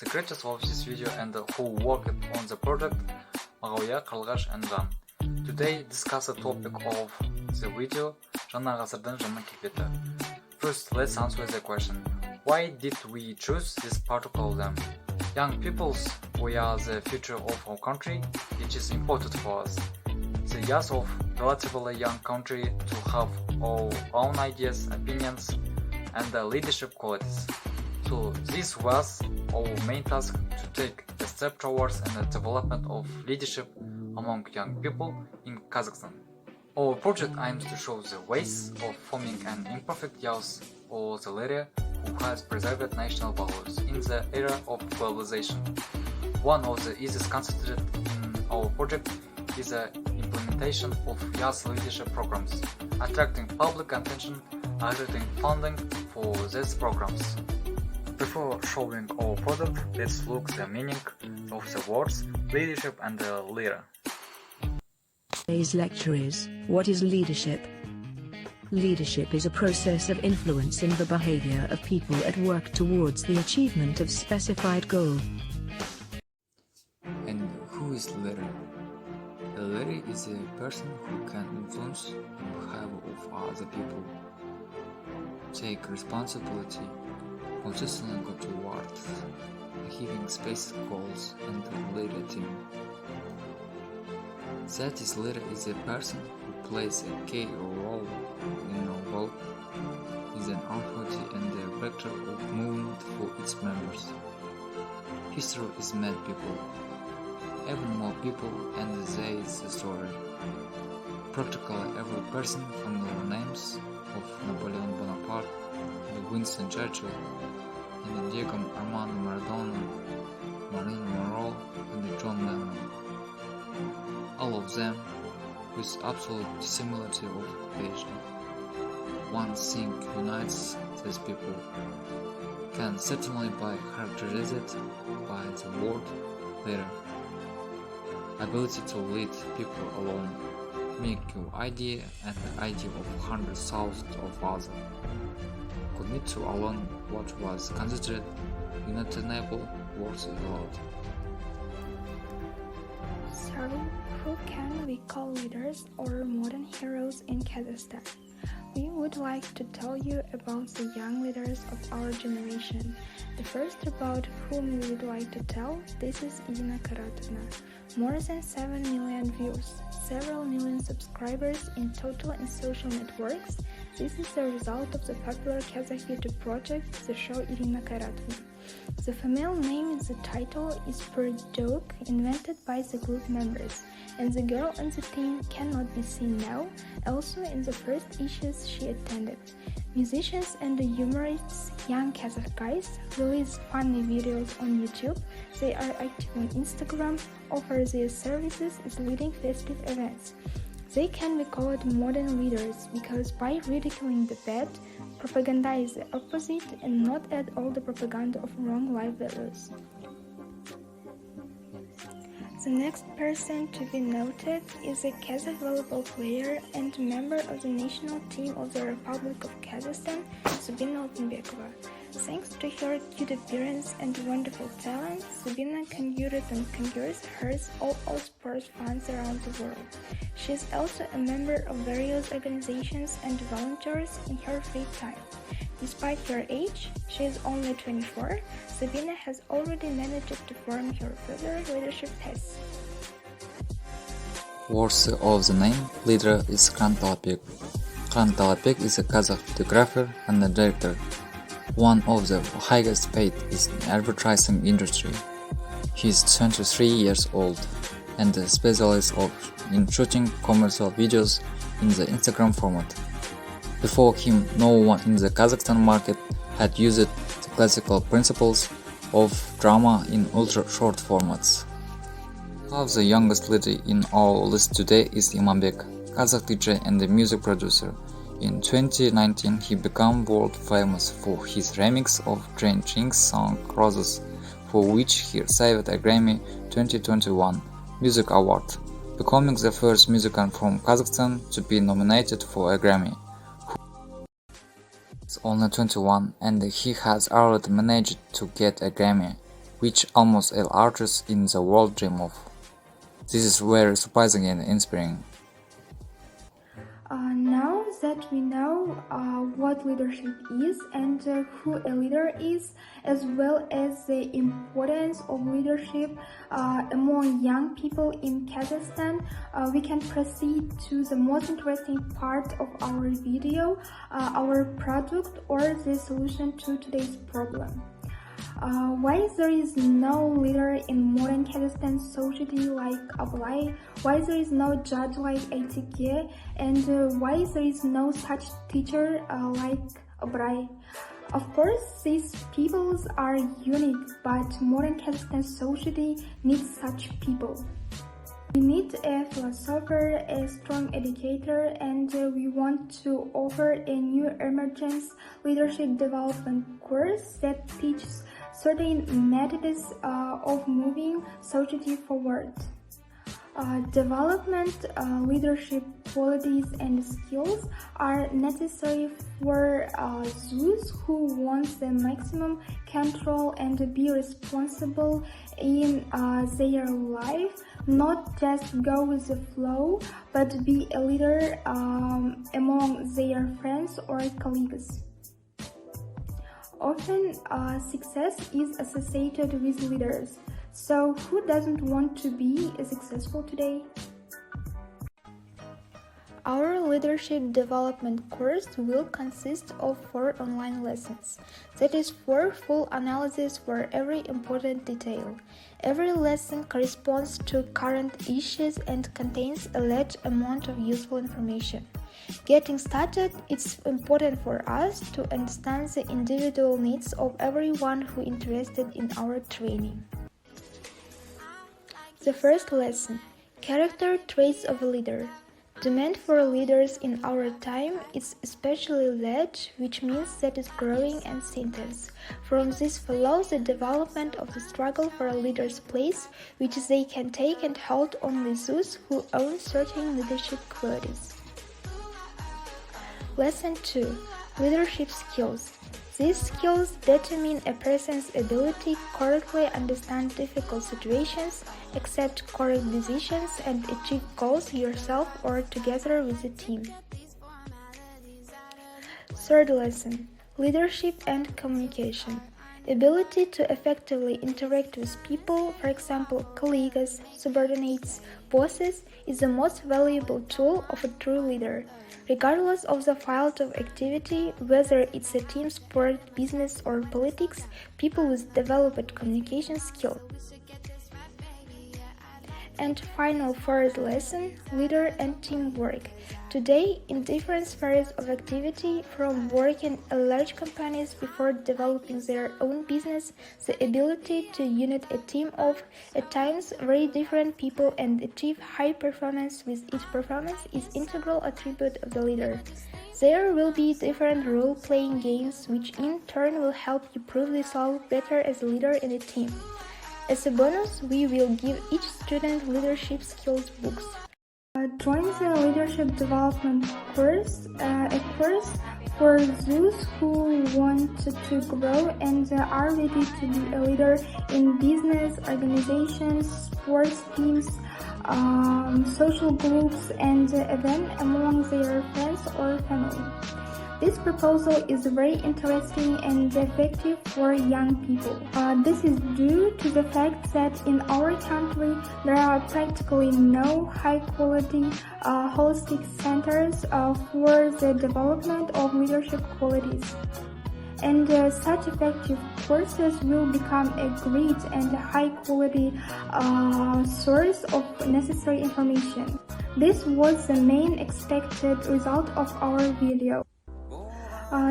The creators of this video and who worked on the project, Oiornegi and Жаңа. Today discuss the topic of the video, ғасырдың, жана, келбеті. First, let's answer the question, why did we choose this particular them? Young peoples, we are the future of our country, which is important for us. The youth of relatively young country to have our own ideas, opinions, and leadership qualities. So this was our main task to take a step towards the development of leadership among young people in Kazakhstan. Our project aims to show the ways of forming an imperfect youth or the leader who has preserved national values in the era of globalization. One of the easiest considered in our project is the implementation of youth leadership programs, attracting public attention, attracting funding for these programs. Before showing our product, let's look the meaning of the words leadership and leader. Today's lecture is, what is leadership? Leadership is a process of influencing the behavior of people at work towards the achievement of specified goal. And who is leader? A leader is a person who can influence the behavior of other people, take responsibility, consistently go towards achieving specific goals and lead a team. That is, leader is a person who plays a key role in a work, is an authority and a vector of movement for its members. History is made people, even more people, and they is the story. Practically every person from the names of Napoleon Bonaparte, Winston Churchill, and Diego Armando Maradona, Marilyn Monroe, and John Lennon. All of them with absolute similarity of occupation. One thing unites these people, can certainly be characterized by the word leader. Ability to lead people alone, make your idea and the idea of hundreds of thousands of others. Commit to alone what was considered unattainable worth a lot. So, who can we call leaders or modern heroes in Kazakhstan? We would like to tell you about the young leaders of our generation. The first about whom we would like to tell, this is Irina Karatovna. More than 7 million views, several million subscribers in total in social networks. This is the result of the popular Kazakh YouTube project, the show Irina Karatovna. The female name in the title is per joke invented by the group members, and the girl on the team cannot be seen now, also in the first issues she attended. Musicians and humorists, young Kazakh guys, release funny videos on YouTube, they are active on Instagram, offer their services as leading festive events. They can be called modern leaders because by ridiculing the bad, propagandize the opposite and not add all the propaganda of wrong life values. The next person to be noted is a Kazakh volleyball player and member of the national team of the Republic of Kazakhstan, Zubina Altynbekova. Thanks to her cute appearance and wonderful talent, Zubina conjured and conjures hers all sports fans around the world. She is also a member of various organizations and volunteers in her free time. Despite her age, she is only 24, Sabina has already managed to form her further leadership tests. Worthy of the name, leader is Khan Talapek. Khan Talapek is a Kazakh photographer and a director. One of the highest paid is in advertising industry. He is 23 years old and a specialist in shooting commercial videos in the Instagram format. Before him, no one in the Kazakhstan market had used the classical principles of drama in ultra-short formats. The youngest leader in our list today is Imanbek, Kazakh DJ and a music producer. In 2019, he became world famous for his remix of Jane Ching's song Roses, for which he received a Grammy 2021 Music Award, becoming the first musician from Kazakhstan to be nominated for a Grammy. He is only 21 and he has already managed to get a Grammy. which almost all artists in the world dream of. This is very surprising and inspiring. Now that we know what leadership is and who a leader is, as well as the importance of leadership among young people in Kazakhstan, we can proceed to the most interesting part of our video, our product or the solution to today's problem. Why there is no leader in modern Kazakhstan society like Ablay, why there is no judge like ATK, and why there is no such teacher like Abray. Of course, these peoples are unique, but modern Kazakhstan society needs such people. We need a philosopher, a strong educator, and we want to offer a new emergence leadership development course that teaches certain methods of moving society forward. Development, leadership qualities and skills are necessary for those who want the maximum control and be responsible in their life, not just go with the flow, but be a leader among their friends or colleagues. Often, success is associated with leaders. So, who doesn't want to be successful today? Our leadership development course will consist of 4 online lessons. That is 4 full analyses for every important detail. Every lesson corresponds to current issues and contains a large amount of useful information. Getting started, it's important for us to understand the individual needs of everyone who is interested in our training. The first lesson, character traits of a leader. Demand for leaders in our time is especially large, which means that it's growing and intense. From this follows the development of the struggle for a leader's place, which they can take and hold on with those who own certain leadership qualities. Lesson 2. Leadership skills. These skills determine a person's ability to correctly understand difficult situations, accept correct decisions, and achieve goals yourself or together with a team. Third lesson. Leadership and communication. Ability to effectively interact with people, for example, colleagues, subordinates, bosses, is the most valuable tool of a true leader. Regardless of the field of activity, whether it's a team sport, business, or politics, people with developed communication skills. And final fourth lesson, leader and teamwork. Today, in different spheres of activity, from working in large companies before developing their own business, the ability to unite a team of, at times, very different people and achieve high performance with each performance is integral attribute of the leader. There will be different role-playing games which in turn will help you prove yourself better as a leader in a team. As a bonus, we will give each student leadership skills books. Join the leadership development course, a course for those who want to grow and are ready to be a leader in business, organizations, sports teams, social groups, and even among their friends or family. This proposal is very interesting and effective for young people. This is due to the fact that in our country there are practically no high-quality holistic centers for the development of leadership qualities. And such effective courses will become a great and high-quality source of necessary information. This was the main expected result of our video.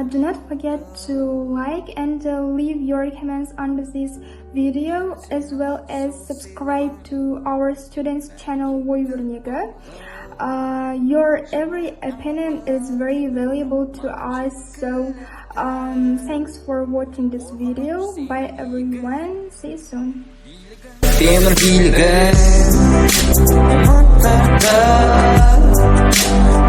Do not forget to like and leave your comments under this video, as well as subscribe to our students channel Oiornegi. Your every opinion is very valuable to us, so thanks for watching this video. Bye everyone, see you soon.